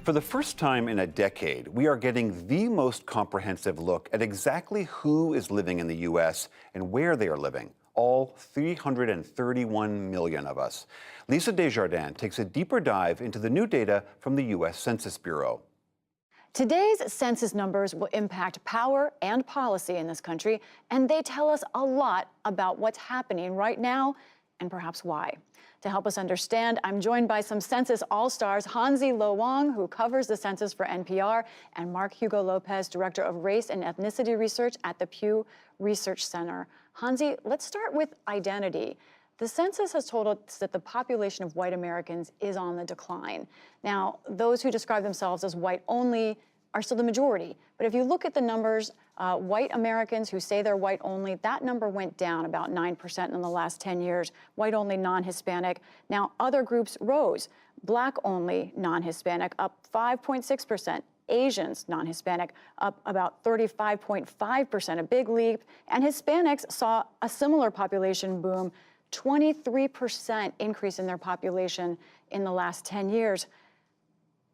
For the first time in a decade, we are getting the most comprehensive look at exactly who is living in the U.S. and where they are living, all 331 million of us. Lisa Desjardins takes a deeper dive into the new data from the U.S. Census Bureau. Today's census numbers will impact power and policy in this country, and they tell us a lot about what's happening right now and perhaps why. To help us understand, I'm joined by some census all-stars, Hansi Lo Wang, who covers the census for NPR, and Mark Hugo Lopez, Director of Race and Ethnicity Research at the Pew Research Center. Hansi, let's start with identity. The census has told us that the population of white Americans is on the decline. Now, those who describe themselves as white only are still the majority. But if you look at the numbers, white Americans who say they're white only, that number went down about 9% in the last 10 years. White only non-Hispanic. Now, other groups rose. Black only non-Hispanic up 5.6%. Asians, non-Hispanic, up about 35.5%, a big leap. And Hispanics saw a similar population boom, 23% increase in their population in the last 10 years.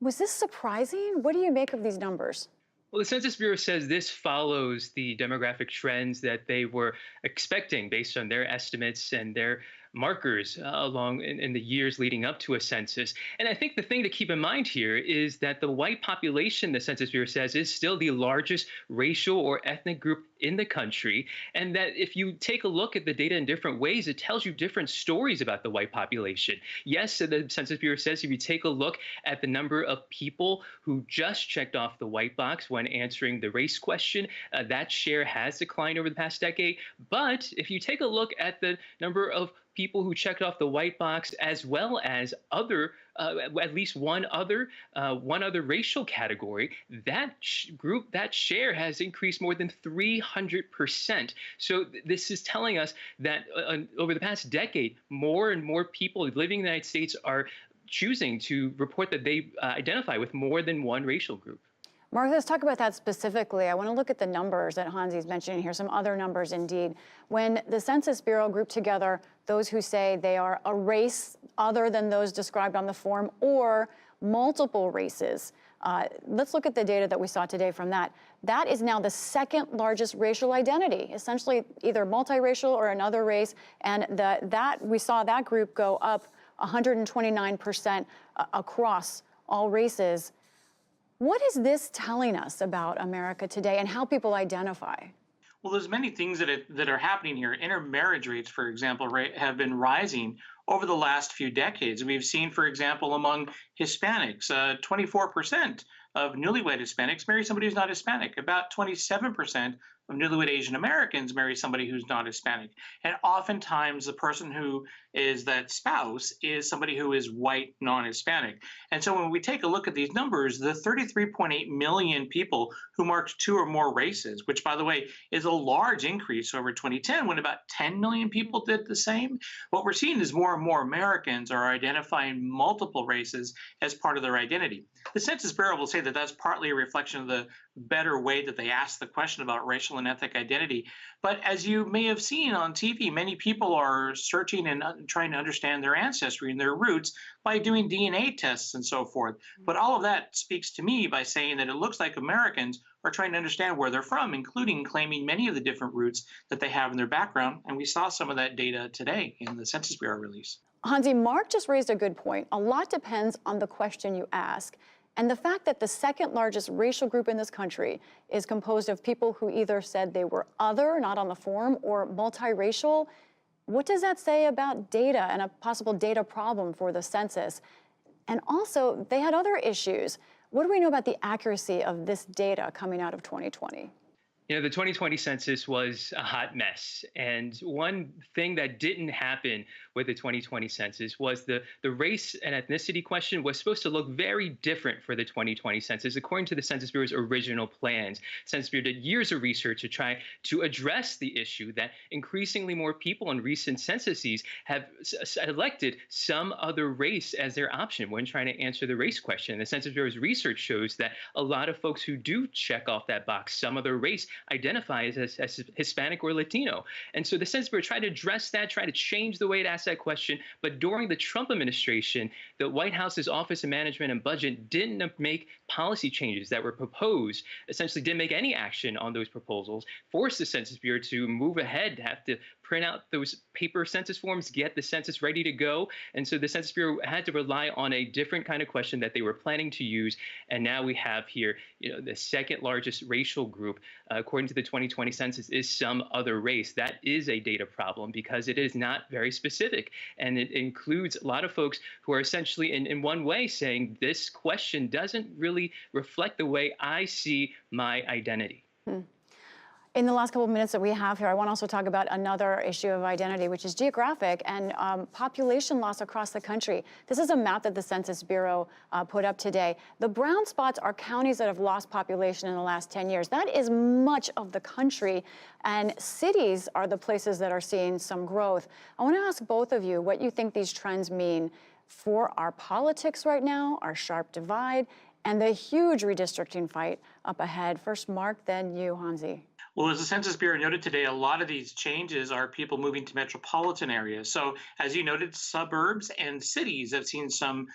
Was this surprising? What do you make of these numbers? Well, the Census Bureau says this follows the demographic trends that they were expecting based on their estimates and their markers along in the years leading up to a census. And I think the thing to keep in mind here is that the white population, the Census Bureau says, is still the largest racial or ethnic group in the country. And that if you take a look at the data in different ways, it tells you different stories about the white population. Yes, the Census Bureau says if you take a look at the number of people who just checked off the white box when answering the race question, that share has declined over the past decade. But if you take a look at the number of people who checked off the white box, as well as other, at least one other racial category, that group, that share has increased more than 300%. So this is telling us that over the past decade, more and more people living in the United States are choosing to report that they identify with more than one racial group. Mark, let's talk about that specifically. I want to look at the numbers that Hansi's mentioning here, some other numbers indeed. When the Census Bureau grouped together those who say they are a race other than those described on the form or multiple races, let's look at the data that we saw today from that. That is now the second largest racial identity, essentially either multiracial or another race. And we saw that group go up 129% across all races. What is this telling us about America today and how people identify? Well, there's many things that are happening here. Intermarriage rates, for example, have been rising over the last few decades. We've seen, for example, among Hispanics, 24% of newlywed Hispanics marry somebody who's not Hispanic. About 27% of newlywed Asian Americans marry somebody who's not Hispanic. And oftentimes the person who is that spouse is somebody who is white, non-Hispanic. And so when we take a look at these numbers, the 33.8 million people who marked two or more races, which, by the way, is a large increase over 2010 when about 10 million people did the same. What we're seeing is more and more Americans are identifying multiple races as part of their identity. The Census Bureau will say that that's partly a reflection of the better way that they ask the question about racial and ethnic identity. But as you may have seen on TV, many people are searching and trying to understand their ancestry and their roots by doing DNA tests and so forth. But all of that speaks to me by saying that it looks like Americans are trying to understand where they're from, including claiming many of the different roots that they have in their background. And we saw some of that data today in the Census Bureau release. Hansi, Mark just raised a good point. A lot depends on the question you ask. And the fact that the second largest racial group in this country is composed of people who either said they were other, not on the form, or multiracial, what does that say about data and a possible data problem for the census? And also, they had other issues. What do we know about the accuracy of this data coming out of 2020? You know, the 2020 census was a hot mess. And one thing that didn't happen with the 2020 census was the race and ethnicity question was supposed to look very different for the 2020 census, according to the Census Bureau's original plans. Census Bureau did years of research to try to address the issue that increasingly more people in recent censuses have elected some other race as their option when trying to answer the race question. The Census Bureau's research shows that a lot of folks who do check off that box, some other race, identify as Hispanic or Latino. And so the Census Bureau tried to address that, try to change the way it asks asked that question, but during the Trump administration, the White House's Office of Management and Budget didn't make policy changes that were proposed, essentially didn't make any action on those proposals, forced the Census Bureau to move ahead, have to print out those paper census forms, get the census ready to go. And so the Census Bureau had to rely on a different kind of question that they were planning to use. And now we have here, the second largest racial group, according to the 2020 census, is some other race. That is a data problem because it is not very specific. And it includes a lot of folks who are essentially in one way saying this question doesn't really reflect the way I see my identity. In the last couple of minutes that we have here, I want to also talk about another issue of identity, which is geographic and population loss across the country. This is a map that the Census Bureau put up today. The brown spots are counties that have lost population in the last 10 years. That is much of the country, and cities are the places that are seeing some growth. I want to ask both of you what you think these trends mean for our politics right now, our sharp divide, and the huge redistricting fight up ahead. First, Mark, then you, Hansi. Well, as the Census Bureau noted today, a lot of these changes are people moving to metropolitan areas. So, as you noted, suburbs and cities have seen some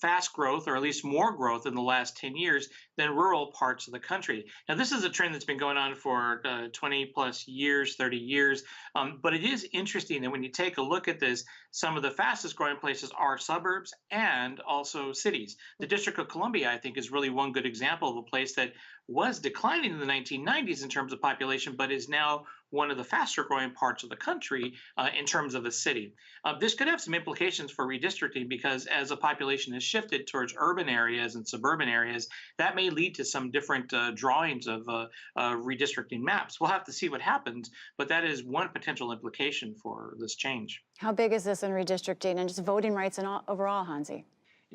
fast growth, or at least more growth in the last 10 years than rural parts of the country. Now, this is a trend that's been going on for 20 plus years, 30 years. But it is interesting that when you take a look at this, some of the fastest growing places are suburbs and also cities. The District of Columbia, I think, is really one good example of a place that was declining in the 1990s in terms of population, but is now one of the faster growing parts of the country in terms of a city. This could have some implications for redistricting because as the population has shifted towards urban areas and suburban areas, that may lead to some different drawings of redistricting maps. We'll have to see what happens, but that is one potential implication for this change. How big is this in redistricting and just voting rights and overall, Hansi?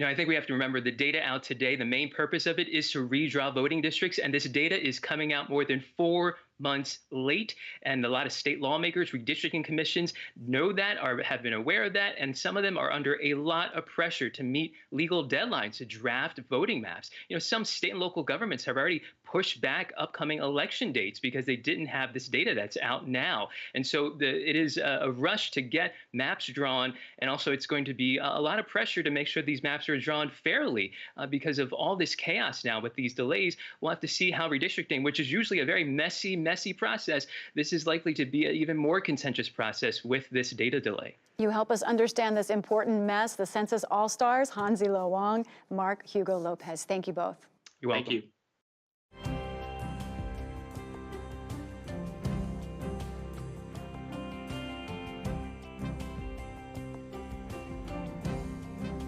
I think we have to remember the data out today, the main purpose of it is to redraw voting districts, and this data is coming out more than 4 months late, and a lot of state lawmakers, redistricting commissions know that, have been aware of that, and some of them are under a lot of pressure to meet legal deadlines to draft voting maps. Some state and local governments have already pushed back upcoming election dates because they didn't have this data that's out now. And so it is a rush to get maps drawn, and also it's going to be a lot of pressure to make sure these maps are drawn fairly because of all this chaos now with these delays. We'll have to see how redistricting, which is usually a very messy process, this is likely to be an even more contentious process with this data delay. You help us understand this important mess, the Census All-Stars, Hansi Lo Wang, Mark Hugo Lopez. Thank you both. You're welcome. Thank you.